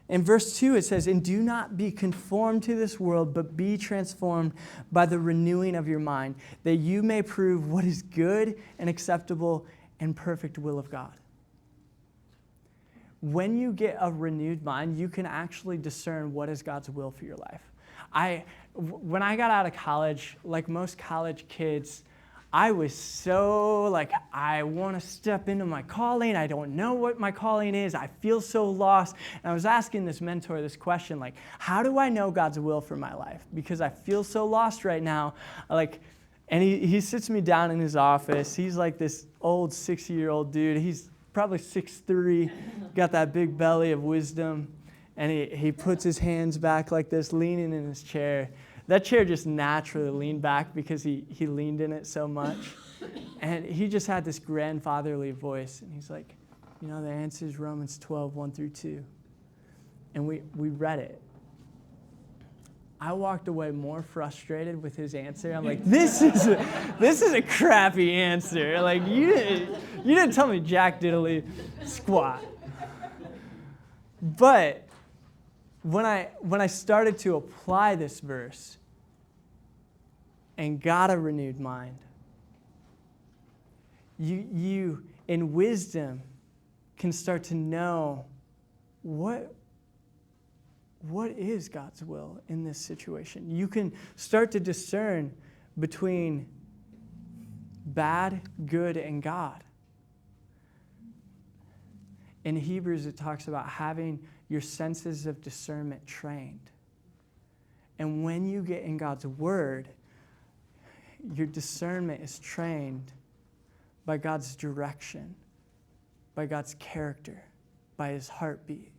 In verse 2, it says, "And do not be conformed to this world, but be transformed by the renewing of your mind, that you may prove what is good and acceptable and perfect will of God." When you get a renewed mind, you can actually discern what is God's will for your life. When I got out of college, like most college kids, I was so I want to step into my calling. I don't know what my calling is. I feel so lost. And I was asking this mentor this question, how do I know God's will for my life? Because I feel so lost right now. And he sits me down in his office. He's like this old 60-year-old dude. He's probably 6'3", got that big belly of wisdom. And he puts his hands back like this, leaning in his chair. That chair just naturally leaned back because he leaned in it so much. And he just had this grandfatherly voice. And he's like, the answer is Romans 12, 1 through 2. And we read it. I walked away more frustrated with his answer. I'm like, this is a crappy answer. You didn't tell me jack diddly squat. But when I started to apply this verse and got a renewed mind, you in wisdom can start to know what is God's will in this situation. You can start to discern between bad, good, and God. In Hebrews, it talks about having your senses of discernment trained. And when you get in God's word, your discernment is trained by God's direction, by God's character, by his heartbeat.